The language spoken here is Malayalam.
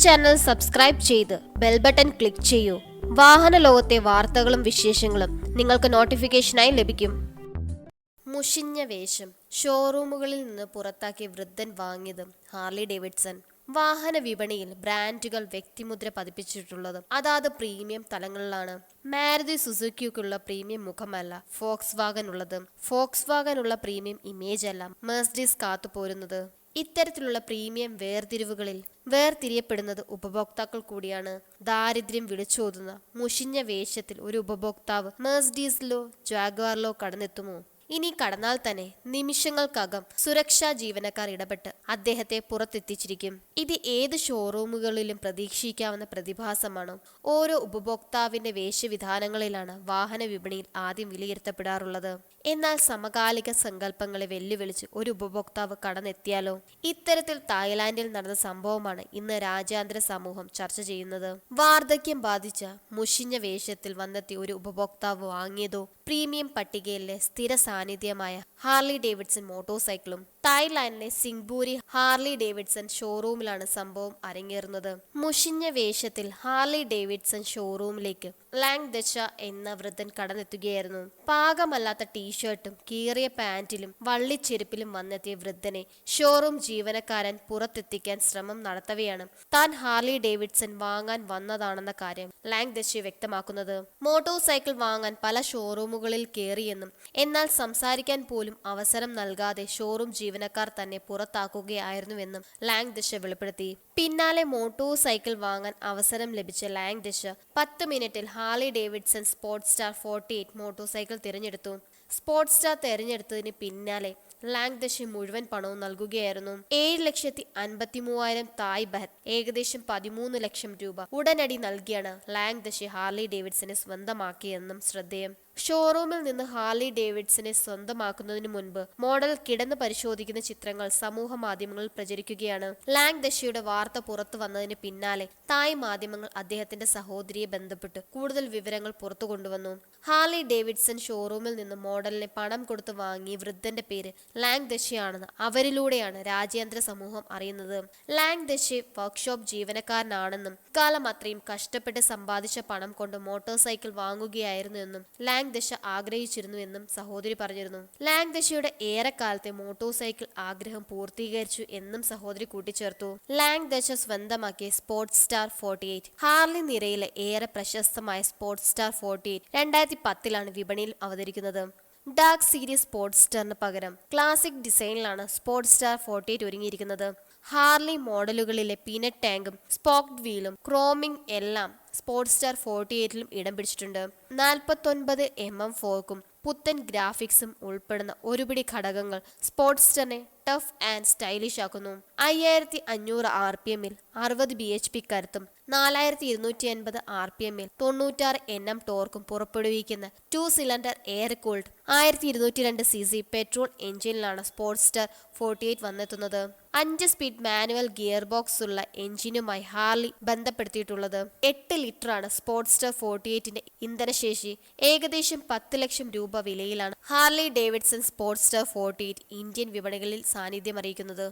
ചാനൽ സബ്സ്ക്രൈബ് ചെയ്ത് ബെൽ ബട്ടൺ ക്ലിക്ക് ചെയ്യൂ. വാഹന ലോകത്തെ വാർത്തകളും വിശേഷങ്ങളും നിങ്ങൾക്ക് നോട്ടിഫിക്കേഷനായി ലഭിക്കും. മുഷിഞ്ഞ വേഷം, ഷോറൂമുകളിൽ നിന്ന് പുറത്താക്കിയ വൃദ്ധൻ വാങ്ങിയതും ഹാർലി ഡേവിഡ്സൺ. വാഹന വിപണിയിൽ ബ്രാൻഡുകൾ വ്യക്തിമുദ്ര പതിപ്പിച്ചിട്ടുള്ളതും അതാത് പ്രീമിയം തലങ്ങളിലാണ്. മാരുതി സുസുക്കിക്കുള്ള പ്രീമിയം മുഖമല്ല ഫോക്സ് വാഗനുള്ളത്. ഫോക്സ് വാഗനുള്ള പ്രീമിയം ഇമേജ് അല്ല മെർസിഡീസ് കാത്തുപോരുന്നത്. ഇത്തരത്തിലുള്ള പ്രീമിയം വേർതിരിവുകളിൽ വേർതിരിയപ്പെടുന്നത് ഉപഭോക്താക്കൾ കൂടിയാണ്. ദാരിദ്ര്യം വിളിച്ചോതുന്ന മുഷിഞ്ഞ വേഷത്തിൽ ഒരു ഉപഭോക്താവ് മെർസിഡീസിലോ ജാഗ്വാറിലോ കടന്നെത്തുമോ? ഇനി കടന്നാൽ തന്നെ നിമിഷങ്ങൾക്കകം സുരക്ഷാ ജീവനക്കാർ ഇടപെട്ട് അദ്ദേഹത്തെ പുറത്തെത്തിച്ചിരിക്കും. ഇത് ഏത് ഷോറൂമുകളിലും പ്രതീക്ഷിക്കാവുന്ന പ്രതിഭാസമാണ്. ഓരോ ഉപഭോക്താവിന്റെ വേഷവിധാനങ്ങളിലാണ് വാഹന വിപണിയിൽ ആദ്യം വിലയിരുത്തപ്പെടാറുള്ളത്. എന്നാൽ സമകാലിക സങ്കല്പങ്ങളെ വെല്ലുവിളിച്ച് ഒരു ഉപഭോക്താവ് കടന്നെത്തിയാലോ? ഇത്തരത്തിൽ തായ്ലാന്റിൽ നടന്ന സംഭവമാണ് ഇന്ന് രാജ്യാന്തര സമൂഹം ചർച്ച ചെയ്യുന്നത്. വാർദ്ധക്യം ബാധിച്ച മുഷിഞ്ഞ വേഷത്തിൽ വന്നെത്തിയ ഒരു ഉപഭോക്താവ് വാങ്ങിയതോ പ്രീമിയം പട്ടികയിലെ സ്ഥിര സാന്നിധ്യമായ ഹാർലി ഡേവിഡ്സൺ മോട്ടോർ സൈക്കിളും. തായ്ലാന്റിലെ സിംഗ്ബൂരി ഹാർലി ഡേവിഡ്സൺ ഷോറൂമിലാണ് സംഭവം അരങ്ങേറുന്നത്. മുഷിഞ്ഞ വേഷത്തിൽ ഹാർലി ഡേവിഡ്സൺ ഷോറൂമിലേക്ക് ലാങ് ദച്ച എന്ന വൃദ്ധൻ കടന്നെത്തുകയായിരുന്നു. പാകമല്ലാത്ത ടീഷർട്ടും കീറിയ പാന്റിലും വള്ളിച്ചെരുപ്പിലും വന്നെത്തിയ വൃദ്ധനെ ഷോറൂം ജീവനക്കാരൻ പുറത്തെത്തിക്കാൻ ശ്രമം നടത്തവെയാണ് താൻ ഹാർലി ഡേവിഡ്സൺ വാങ്ങാൻ വന്നതാണെന്ന കാര്യം ലാങ് ദച്ച വ്യക്തമാക്കുന്നത്. മോട്ടോർ സൈക്കിൾ വാങ്ങാൻ പല ഷോറൂമുകളിൽ കയറിയെന്നും എന്നാൽ സംസാരിക്കാൻ പോലും അവസരം നൽകാതെ ഷോറൂം ജീവനക്കാർ തന്നെ പുറത്താക്കുകയായിരുന്നുവെന്നും ലാങ് ദച്ച വെളിപ്പെടുത്തി. പിന്നാലെ മോട്ടോർ സൈക്കിൾ വാങ്ങാൻ അവസരം ലഭിച്ച ലാങ് ദച്ച 10 മിനിറ്റിൽ Harley Davidson sports star 48 motor cycle തിരഞ്ഞെടുത്തു. സ്പോർട്സ് സ്റ്റാർ തിരഞ്ഞെടുത്തതിന് പിന്നാലെ ലാങ് ദച്ച മുഴുവൻ പണവും നൽകുകയായിരുന്നു. 7,53,000 തായ് ബഹത്ത്, ഏകദേശം 13 ലക്ഷം രൂപ ഉടനടി നൽകിയാണ് ലാങ് ദച്ച ഹാർലി ഡേവിഡ്സനെ സ്വന്തമാക്കിയെന്നും ശ്രദ്ധേയം. ഷോറൂമിൽ നിന്ന് ഹാർലി ഡേവിഡ്സനെ സ്വന്തമാക്കുന്നതിന് മുൻപ് മോഡൽ കിടന്ന് പരിശോധിക്കുന്ന ചിത്രങ്ങൾ സമൂഹ മാധ്യമങ്ങളിൽ പ്രചരിക്കുകയാണ്. ലാങ് ദച്ചയുടെ വാർത്ത പുറത്തു വന്നതിന് പിന്നാലെ തായ് മാധ്യമങ്ങൾ അദ്ദേഹത്തിന്റെ സഹോദരിയെ ബന്ധപ്പെട്ട് കൂടുതൽ വിവരങ്ങൾ പുറത്തു കൊണ്ടുവന്നു. ഹാർലി ഡേവിഡ്സൺ ഷോറൂമിൽ നിന്ന് മോഡലിനെ പണം കൊടുത്ത് വാങ്ങിയ വൃദ്ധന്റെ പേര് ലാങ് ദച്ചയാണെന്ന് അവരിലൂടെയാണ് രാജ്യാന്തര സമൂഹം അറിയുന്നത്. ലാങ് ദച്ച വർക്ക്ഷോപ്പ് ജീവനക്കാരനാണെന്നും കാലം അത്രയും കഷ്ടപ്പെട്ട് സമ്പാദിച്ച പണം കൊണ്ട് മോട്ടോർ സൈക്കിൾ വാങ്ങുകയായിരുന്നു എന്നും ലാങ് ദച്ച ആഗ്രഹിച്ചിരുന്നു എന്നും സഹോദരി പറഞ്ഞിരുന്നു. ലാങ് ദച്ചയുടെ ഏറെക്കാലത്തെ മോട്ടോർ സൈക്കിൾ ആഗ്രഹം പൂർത്തീകരിച്ചു എന്നും സഹോദരി കൂട്ടിച്ചേർത്തു. ലാങ് ദച്ച സ്വന്തമാക്കിയ സ്പോർട്സ് സ്റ്റാർ 48 ഹാർലി നിരയിലെ ഏറെ പ്രശസ്തമായ സ്പോർട്സ് സ്റ്റാർ 48 2010 വിപണിയിൽ അവതരിക്കുന്നത്. ഡാർക്ക് സീരീസ് സ്പോർട്സ് സ്റ്റാറിന് പകരം ക്ലാസിക് ഡിസൈനിലാണ് സ്പോർട്സ് സ്റ്റാർ 48 ഒരുങ്ങിയിരിക്കുന്നത്. ഹാർലി മോഡലുകളിലെ പീനട്ട് ടാങ്കും സ്പോക്ഡ് വീലും ക്രോമിംഗ് എല്ലാം സ്പോർട്സ് സ്റ്റാർ 48ലും ഇടം പിടിച്ചിട്ടുണ്ട്. 49 mm ഫോർക്കും പുത്തൻ ഗ്രാഫിക്സും ഉൾപ്പെടുന്ന ഒരുപിടി ഘടകങ്ങൾ സ്പോർട്സ് സ്റ്റാറിനെ ടഫ് ആൻഡ് സ്റ്റൈലിഷ് ആക്കുന്നു. 5500 RPMൽ 60 bhp കരുത്തും 4250 RPMൽ 96 Nm ടോർക്കും പുറപ്പെടുവിക്കുന്ന 2 cylinder air cooled 1202 cc petrol എഞ്ചിനിലാണ് സ്പോർട്സ് സ്റ്റാർ 48 വന്നെത്തുന്നത്. 5 സ്പീഡ് മാനുവൽ ഗിയർ ബോക്സ് ഉള്ള എഞ്ചിനുമായി ഹാർലി ബന്ധപ്പെടുത്തിയിട്ടുള്ളത്. 8 ലിറ്ററാണ് സ്പോർട്സ് സ്റ്റാർ 48ന്റെ ഇന്ധനശേഷി. ഏകദേശം 10 ലക്ഷം രൂപ വിലയിലാണ് Harley Davidson sports star 48 Indian വിപണികളിൽ സാന്നിധ്യം അറിയിക്കുന്നത്.